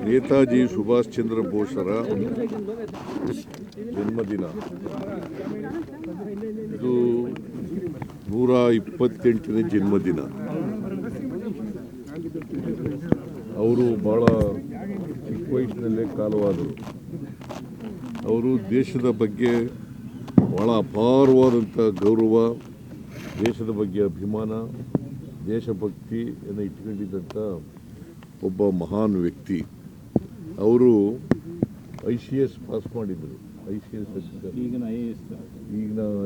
ನೇತಾಜಿ ಸುಭಾಷ್ ಚಂದ್ರ ಬೋಸರ ಜನ್ಮದಿನ. ಇದು 128ನೇ ಜನ್ಮದಿನ. ಅವರು ಭಾಳ ಚಿಕ್ಕ ವಯಸ್ಸಿನಲ್ಲೇ ಕಾಲವಾದರು. ಅವರು ದೇಶದ ಬಗ್ಗೆ ಭಾಳ ಅಪಾರವಾದಂಥ ಗೌರವ, ದೇಶದ ಬಗ್ಗೆ ಅಭಿಮಾನ, ದೇಶಭಕ್ತಿಯನ್ನು ಇಟ್ಕೊಂಡಿದ್ದಂಥ ಒಬ್ಬ ಮಹಾನ್ ವ್ಯಕ್ತಿ. ಅವರು ICS ಪಾಸ್ ಮಾಡಿದರು. ICS ಈಗಿನ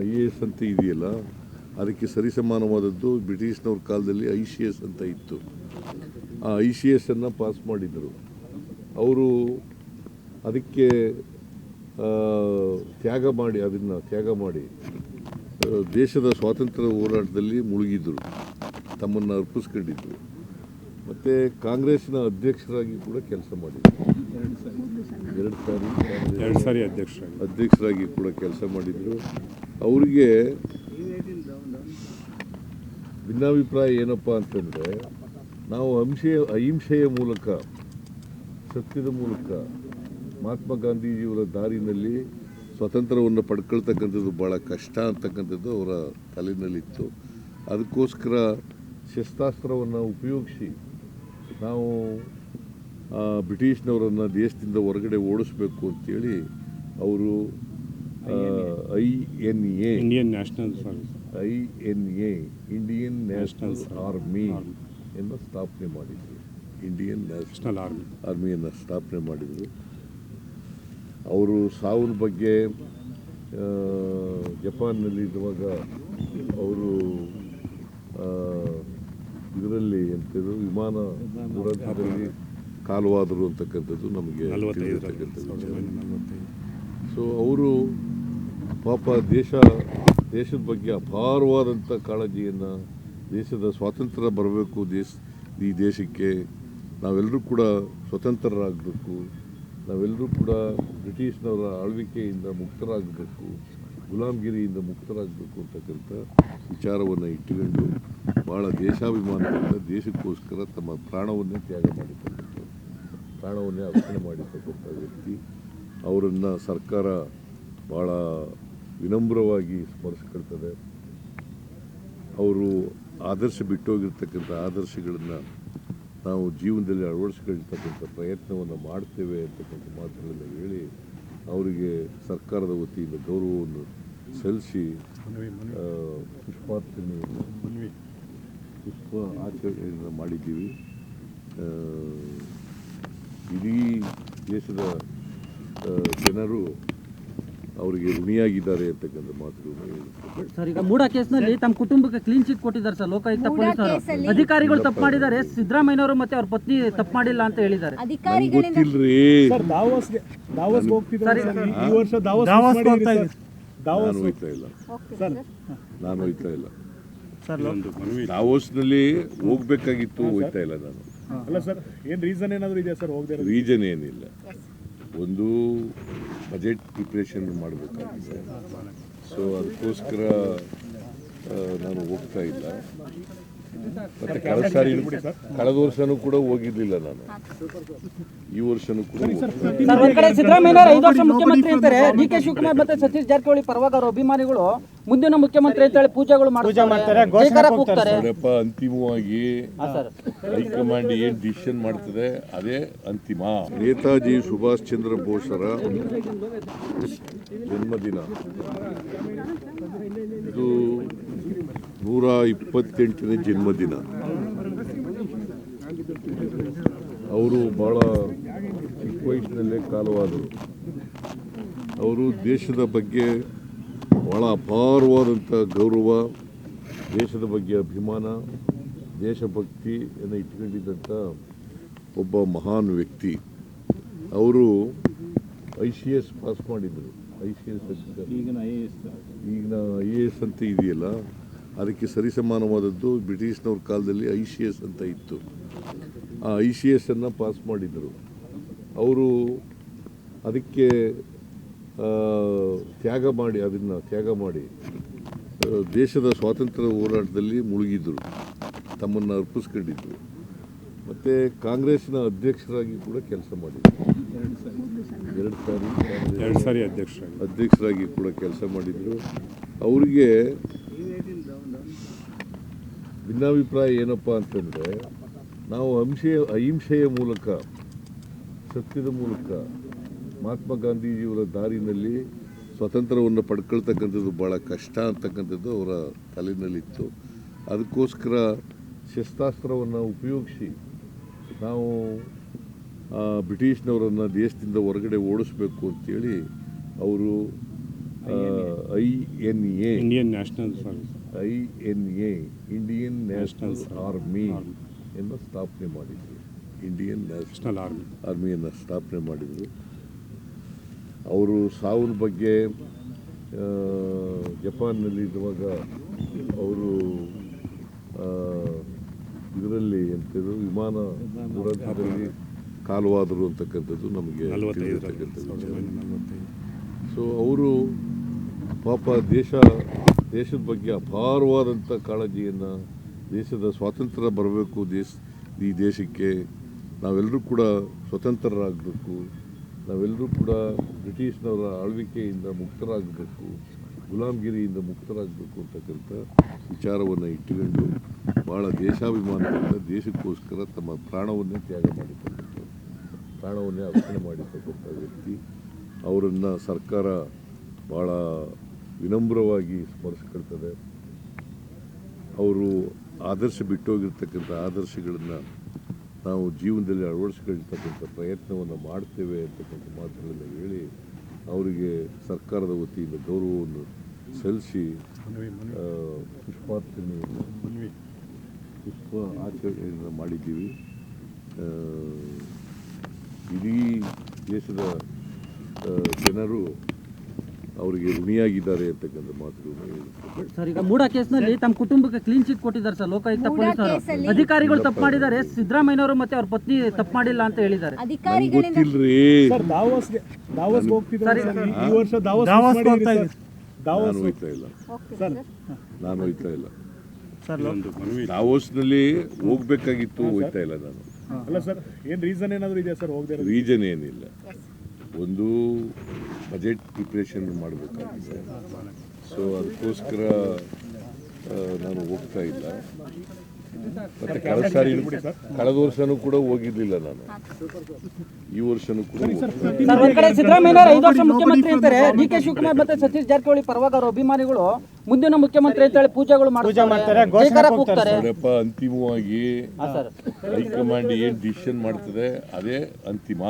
IAS ಅಂತ ಇದೆಯಲ್ಲ, ಅದಕ್ಕೆ ಸರಿಸಮಾನವಾದದ್ದು ಬ್ರಿಟಿಷ್ನವ್ರ ಕಾಲದಲ್ಲಿ ICS ಅಂತ ಇತ್ತು. ಆ ICSನ್ನು ಪಾಸ್ ಮಾಡಿದರು. ಅವರು ಅದಕ್ಕೆ ತ್ಯಾಗ ಮಾಡಿ ದೇಶದ ಸ್ವಾತಂತ್ರ್ಯ ಹೋರಾಟದಲ್ಲಿ ಮುಳುಗಿದ್ದರು, ತಮ್ಮನ್ನು ಅರ್ಪಿಸ್ಕೊಂಡಿದ್ದರು. ಮತ್ತು ಕಾಂಗ್ರೆಸ್ನ ಅಧ್ಯಕ್ಷರಾಗಿ ಕೂಡ ಕೆಲಸ ಮಾಡಿದರು. ಎರಡು ಸಾರಿ ಅಧ್ಯಕ್ಷರಾಗಿ ಕೂಡ ಕೆಲಸ ಮಾಡಿದರು. ಅವರಿಗೆ ಭಿನ್ನಾಭಿಪ್ರಾಯ ಏನಪ್ಪ ಅಂತಂದರೆ, ನಾವು ಅಹಿಂಸೆಯ ಮೂಲಕ, ಸತ್ಯದ ಮೂಲಕ ಮಹಾತ್ಮ ಗಾಂಧೀಜಿಯವರ ದಾರಿನಲ್ಲಿ ಸ್ವಾತಂತ್ರ್ಯವನ್ನು ಪಡ್ಕೊಳ್ತಕ್ಕಂಥದ್ದು ಭಾಳ ಕಷ್ಟ ಅಂತಕ್ಕಂಥದ್ದು ಅವರ ತಲೆಯಲ್ಲಿತ್ತು. ಅದಕ್ಕೋಸ್ಕರ ಶಸ್ತ್ರಾಸ್ತ್ರವನ್ನು ಉಪಯೋಗಿಸಿ ನಾವು ಬ್ರಿಟಿಷ್ನವರನ್ನು ದೇಶದಿಂದ ಹೊರಗಡೆ ಓಡಿಸ್ಬೇಕು ಅಂತೇಳಿ ಅವರು INA ಇಂಡಿಯನ್ ನ್ಯಾಷನಲ್ ಆರ್ಮಿ ಎಂದು ಸ್ಥಾಪನೆ ಮಾಡಿದರು. ಇಂಡಿಯನ್ ನ್ಯಾಷನಲ್ ಆರ್ಮಿಯನ್ನು ಸ್ಥಾಪನೆ ಮಾಡಿದರು. ಅವರು ಸಾವಿನ ಬಗ್ಗೆ ಜಪಾನ್ನಲ್ಲಿರುವಾಗ ಅವರು ಇದರಲ್ಲಿ ಎಂಥದ್ದು ವಿಮಾನ ದುರಂತದಲ್ಲಿ ಕಾಲವಾದರು ಅಂತಕ್ಕಂಥದ್ದು ನಮಗೆ ತಿಳಿದಿರ್ತಕ್ಕಂಥದ್ದು. ಸೊ ಅವರು ಪಾಪ ದೇಶದ ಬಗ್ಗೆ ಅಪಾರವಾದಂಥ ಕಾಳಜಿಯನ್ನು, ದೇಶದ ಸ್ವಾತಂತ್ರ್ಯ ಬರಬೇಕು, ಈ ದೇಶಕ್ಕೆ ನಾವೆಲ್ಲರೂ ಕೂಡ ಸ್ವತಂತ್ರರಾಗಬೇಕು, ನಾವೆಲ್ಲರೂ ಕೂಡ ಬ್ರಿಟಿಷ್ನವರ ಆಳ್ವಿಕೆಯಿಂದ ಮುಕ್ತರಾಗಬೇಕು, ಗುಲಾಮಗಿರಿಯಿಂದ ಮುಕ್ತರಾಗಬೇಕು ಅಂತಕ್ಕಂಥ ವಿಚಾರವನ್ನು ಇಟ್ಟುಕೊಂಡು ಭಾಳ ದೇಶಾಭಿಮಾನದಿಂದ ದೇಶಕ್ಕೋಸ್ಕರ ತಮ್ಮ ಪ್ರಾಣವನ್ನೇ ಅರ್ಪಣೆ ಮಾಡಿರ್ತಕ್ಕಂಥ ವ್ಯಕ್ತಿ. ಅವರನ್ನು ಸರ್ಕಾರ ಭಾಳ ವಿನಮ್ರವಾಗಿ ಸ್ಮರಿಸ್ಕೊಳ್ತದೆ. ಅವರು ಬಿಟ್ಟೋಗಿರ್ತಕ್ಕಂಥ ಆದರ್ಶಗಳನ್ನು ನಾವು ಜೀವನದಲ್ಲಿ ಅಳವಡಿಸ್ಕೊಳ್ತಕ್ಕಂಥ ಪ್ರಯತ್ನವನ್ನು ಮಾಡ್ತೇವೆ ಅಂತಕ್ಕಂಥ ಮಾತುಗಳನ್ನು ಹೇಳಿ ಅವರಿಗೆ ಸರ್ಕಾರದ ವತಿಯಿಂದ ಗೌರವವನ್ನು ಸಲ್ಲಿಸಿ ಪುಷ್ಪ ಆಚರಣೆಯನ್ನು ಮಾಡಿದ್ದೀವಿ. ಇಡೀ ದೇಶದ ಜನರು ಅವರಿಗೆ ಋಣಿಯಾಗಿದ್ದಾರೆ ಅಂತಕ್ಕಂಥ ಮಾತುಗಳನ್ನು ಹೇಳ್ತಾರೆ. ಸರ್, ಈಗ ಮೂಡ ಕೇಸ್ನಲ್ಲಿ ತಮ್ಮ ಕುಟುಂಬಕ್ಕೆ ಕ್ಲೀನ್ ಚಿಟ್ ಕೊಟ್ಟಿದ್ದಾರೆ ಸರ್ ಲೋಕಾಯುಕ್ತ ಪೊಲೀಸರು. ಅಧಿಕಾರಿಗಳು ತಪ್ಪು ಮಾಡಿದ್ದಾರೆ, ಸಿದ್ದರಾಮಯ್ಯನವರು ಮತ್ತೆ ಅವ್ರ ಪತ್ನಿ ತಪ್ಪು ಮಾಡಿಲ್ಲ ಅಂತ ಹೇಳಿದ್ದಾರೆ. ಗೊತ್ತಿಲ್ರಿ, ನಾನು ಹೋಯ್ತಾ ಇಲ್ಲ. ದಾವೋಸ್ನಲ್ಲಿ ಹೋಗ್ಬೇಕಾಗಿತ್ತು, ಹೋಯ್ತಾ ಇಲ್ಲ ನಾನು. ಅಲ್ಲ ಸರ್, ಏನು ರೀಸನ್ ಏನಾದರೂ ಇದೆಯಾ ಸರ್? ರೀಸನ್ ಏನಿಲ್ಲ, ಒಂದು ಬಜೆಟ್ ಪ್ರಿಪ್ರೇಷನ್ ಮಾಡಬೇಕಾಗಿದೆ. ಸೊ ಅದಕ್ಕೋಸ್ಕರ ನಾನು ಹೋಗ್ತಾ ಇಲ್ಲ. ಮತ್ತು ಕಳೆದ ವರ್ಷನೂ ಕೂಡ ಹೋಗಿರಲಿಲ್ಲ ನಾನು, ಈ ವರ್ಷನೂ ಕೂಡ. ಸಿದ್ದರಾಮಯ್ಯ 5 ವರ್ಷ ಮುಖ್ಯಮಂತ್ರಿ ಅಂತಾರೆ. DK ಶಿವಕುಮಾರ್ ಮತ್ತೆ ಸತೀಶ್ ಜಾರಕಿಹೊಳಿ ಪರವಾಗಿ ಅವರ ಅಭಿಮಾನಿಗಳು ಮುಂದಿನ ಮುಖ್ಯಮಂತ್ರಿ ಅಂತ ಹೇಳಿ ಪೂಜೆಗಳು ಮಾಡ್ತಾರೆ. ಅಂತಿಮವಾಗಿ ಹೈಕಮಾಂಡ್ ಏನ್ ಡಿಸಿಷನ್ ಮಾಡ್ತದೆ ಅದೇ ಅಂತಿಮ. ನೇತಾಜಿ ಸುಭಾಷ್ ಚಂದ್ರ ಬೋಸರ ಜನ್ಮದಿನ. ಇದು 128ನೇ ಜನ್ಮದಿನ. ಅವರು ಭಾಳ ಚಿಕ್ಕ ವಯಸ್ಸಿನಲ್ಲೇ ಕಾಲವಾದರು. ಅವರು ದೇಶದ ಬಗ್ಗೆ ಭಾಳ ಅಪಾರವಾದಂಥ ಗೌರವ, ದೇಶದ ಬಗ್ಗೆ ಅಭಿಮಾನ, ದೇಶಭಕ್ತಿಯನ್ನು ಇಟ್ಕೊಂಡಿದ್ದಂಥ ಒಬ್ಬ ಮಹಾನ್ ವ್ಯಕ್ತಿ. ಅವರು ICS ಪಾಸ್ ಮಾಡಿದರು. ಈಗಿನ IAS ಅಂತ ಇದೆಯಲ್ಲ, ಅದಕ್ಕೆ ಸರಿಸಮಾನವಾದದ್ದು ಬ್ರಿಟಿಷ್ನವ್ರ ಕಾಲದಲ್ಲಿ ICS ಅಂತ ಇತ್ತು. ಆ ICSನ್ನು ಪಾಸ್ ಮಾಡಿದರು. ಅವರು ಅದಕ್ಕೆ ತ್ಯಾಗ ಮಾಡಿ ದೇಶದ ಸ್ವಾತಂತ್ರ್ಯ ಹೋರಾಟದಲ್ಲಿ ಮುಳುಗಿದ್ದರು, ತಮ್ಮನ್ನು ಅರ್ಪಿಸ್ಕೊಂಡಿದ್ದರು. ಮತ್ತು ಕಾಂಗ್ರೆಸ್ನ ಅಧ್ಯಕ್ಷರಾಗಿ ಕೂಡ ಕೆಲಸ ಮಾಡಿದ್ರು. ಎರಡು ಸಾರಿ ಅಧ್ಯಕ್ಷರಾಗಿ ಕೂಡ ಕೆಲಸ ಮಾಡಿದ್ರು. ಅವರಿಗೆ ಭಿನ್ನಾಭಿಪ್ರಾಯ ಏನಪ್ಪ ಅಂತಂದರೆ, ನಾವು ಅಹಿಂಸೆಯ ಮೂಲಕ, ಸತ್ಯದ ಮೂಲಕ ಮಹಾತ್ಮ ಗಾಂಧೀಜಿಯವರ ದಾರಿನಲ್ಲಿ ಸ್ವಾತಂತ್ರ್ಯವನ್ನು ಪಡ್ಕೊಳ್ತಕ್ಕಂಥದ್ದು ಭಾಳ ಕಷ್ಟ ಅಂತಕ್ಕಂಥದ್ದು ಅವರ ತಲೆಯಲ್ಲಿತ್ತು. ಅದಕ್ಕೋಸ್ಕರ ಶಸ್ತ್ರಾಸ್ತ್ರವನ್ನು ಉಪಯೋಗಿಸಿ ನಾವು ಬ್ರಿಟಿಷ್ನವರನ್ನು ದೇಶದಿಂದ ಹೊರಗಡೆ ಓಡಿಸ್ಬೇಕು ಅಂತೇಳಿ ಅವರು INA ಇಂಡಿಯನ್ ನ್ಯಾಷನಲ್ ಆರ್ಮಿ ಎಂದು ಸ್ಥಾಪನೆ ಮಾಡಿದರು. ಇಂಡಿಯನ್ ನ್ಯಾಷನಲ್ ಆರ್ಮಿಯನ್ನು ಸ್ಥಾಪನೆ ಮಾಡಿದರು. ಅವರು ಸಾವಿನ ಬಗ್ಗೆ ಜಪಾನ್ನಲ್ಲಿ ಇರುವಾಗ ಅವರು ಇದರಲ್ಲಿ ಎಂಥದ್ದು ವಿಮಾನ ದುರಂತದಲ್ಲಿ ಕಾಲವಾದರು ಅಂತಕ್ಕಂಥದ್ದು ನಮಗೆ ತಿಳಿದಿರ್ತಕ್ಕಂಥದ್ದು. ಸೊ ಅವರು ಪಾಪ ದೇಶದ ಬಗ್ಗೆ ಅಪಾರವಾದಂಥ ಕಾಳಜಿಯನ್ನು, ದೇಶದ ಸ್ವಾತಂತ್ರ್ಯ ಬರಬೇಕು, ಈ ದೇಶಕ್ಕೆ ನಾವೆಲ್ಲರೂ ಕೂಡ ಸ್ವತಂತ್ರರಾಗಬೇಕು, ನಾವೆಲ್ಲರೂ ಕೂಡ ಬ್ರಿಟಿಷ್ನವರ ಆಳ್ವಿಕೆಯಿಂದ ಮುಕ್ತರಾಗಬೇಕು, ಗುಲಾಮಗಿರಿಯಿಂದ ಮುಕ್ತರಾಗಬೇಕು ಅಂತಕ್ಕಂಥ ವಿಚಾರವನ್ನು ಇಟ್ಟುಕೊಂಡು ಭಾಳ ದೇಶಾಭಿಮಾನದಿಂದ ದೇಶಕ್ಕೋಸ್ಕರ ತಮ್ಮ ಪ್ರಾಣವನ್ನೇ ಅರ್ಪಣೆ ಮಾಡಿರ್ತಕ್ಕಂಥ ವ್ಯಕ್ತಿ. ಅವರನ್ನು ಸರ್ಕಾರ ಭಾಳ ವಿನಮ್ರವಾಗಿ ಸ್ಮರಿಸ್ಕೊಳ್ತದೆ. ಅವರು ಬಿಟ್ಟೋಗಿರ್ತಕ್ಕಂಥ ಆದರ್ಶಗಳನ್ನು ನಾವು ಜೀವನದಲ್ಲಿ ಅಳವಡಿಸ್ಕೊಳ್ತಕ್ಕಂಥ ಪ್ರಯತ್ನವನ್ನು ಮಾಡ್ತೇವೆ ಅಂತಕ್ಕಂಥ ಮಾತುಗಳನ್ನು ಹೇಳಿ ಅವರಿಗೆ ಸರ್ಕಾರದ ವತಿಯಿಂದ ಗೌರವವನ್ನು ಸಲ್ಲಿಸಿ ಪುಷ್ಪ ಆಚರಣೆಯನ್ನು ಮಾಡಿದ್ದೀವಿ. ಇಡೀ ದೇಶದ ಜನರು ಅವರಿಗೆ ಋಣಿಯಾಗಿದ್ದಾರೆ ಅಂತಕ್ಕಂಥ ಮಾತುಗಳನ್ನು ಹೇಳಿದ್ದಾರೆ. ಸರ್, ಈಗ ಮೂಡ ಕೇಸ್ನಲ್ಲಿ ತಮ್ಮ ಕುಟುಂಬಕ್ಕೆ ಕ್ಲೀನ್ ಚಿಟ್ ಕೊಟ್ಟಿದ್ದಾರೆ ಸರ್ ಲೋಕಾಯುಕ್ತ ಪೊಲೀಸರು. ಅಧಿಕಾರಿಗಳು ತಪ್ಪು ಮಾಡಿದ್ದಾರೆ, ಸಿದ್ದರಾಮಯ್ಯನವರು ಮತ್ತೆ ಅವ್ರ ಪತ್ನಿ ತಪ್ಪು ಮಾಡಿಲ್ಲ ಅಂತ ಹೇಳಿದ್ದಾರೆ. ಗೊತ್ತಿಲ್ರಿ, ದಾವೋಸ್ ಹೋಗ್ತಿದ್ದಾರೆ ಈ ವರ್ಷ ನಾನು ಹೋಯ್ತಾ ಇಲ್ಲ. ದಾವೋಸ್ನಲ್ಲಿ ಹೋಗ್ಬೇಕಾಗಿತ್ತು, ಹೋಯ್ತಾ ಇಲ್ಲ ನಾನು. ಅಲ್ಲ ಸರ್, ಏನ್ ರೀಸನ್ ಏನಾದರೂ ಇದೆಯಾ ಸರ್ ಹೋಗದೆ? ರೀಸನ್ ಏನಿಲ್ಲ, ಒಂದು ಬಜೆಟ್ ಪ್ರಿಪ್ರೇಷನ್ ಮಾಡಬೇಕಾಗಿದೆ. ಸೊ ಅದಕ್ಕೋಸ್ಕರ ನಾನು ಹೋಗ್ತಾ ಇಲ್ಲ. ಮತ್ತು ಕಳೆದ ವರ್ಷನೂ ಕೂಡ ಹೋಗಿರ್ಲಿಲ್ಲ ನಾನು, ಈ ವರ್ಷನೂ ಕೂಡ. ಒಂದ್ ಕಡೆ ಸಿದ್ದರಾಮಯ್ಯನವರು 5 ವರ್ಷ ಮುಖ್ಯಮಂತ್ರಿ ಅಂತಾರೆ, DK ಶಿವಕುಮಾರ್ ಮತ್ತೆ ಸತೀಶ್ ಜಾರಕಿಹೊಳಿ ಪರವಾಗಿ ಅವರ ಅಭಿಮಾನಿಗಳು ಮುಂದಿನ ಮುಖ್ಯಮಂತ್ರಿ ಅಂತ ಹೇಳಿ ಪೂಜೆಗಳು ಮಾಡ್ತಾರೆ, ಜೈಕಾರ ಕೂಗ್ತಾರೆ. ಅಂತಿಮವಾಗಿ ಹೈಕಮಾಂಡ್ ಏನ್ ಡಿಸಿಷನ್ ಮಾಡ್ತದೆ ಅದೇ ಅಂತಿಮ.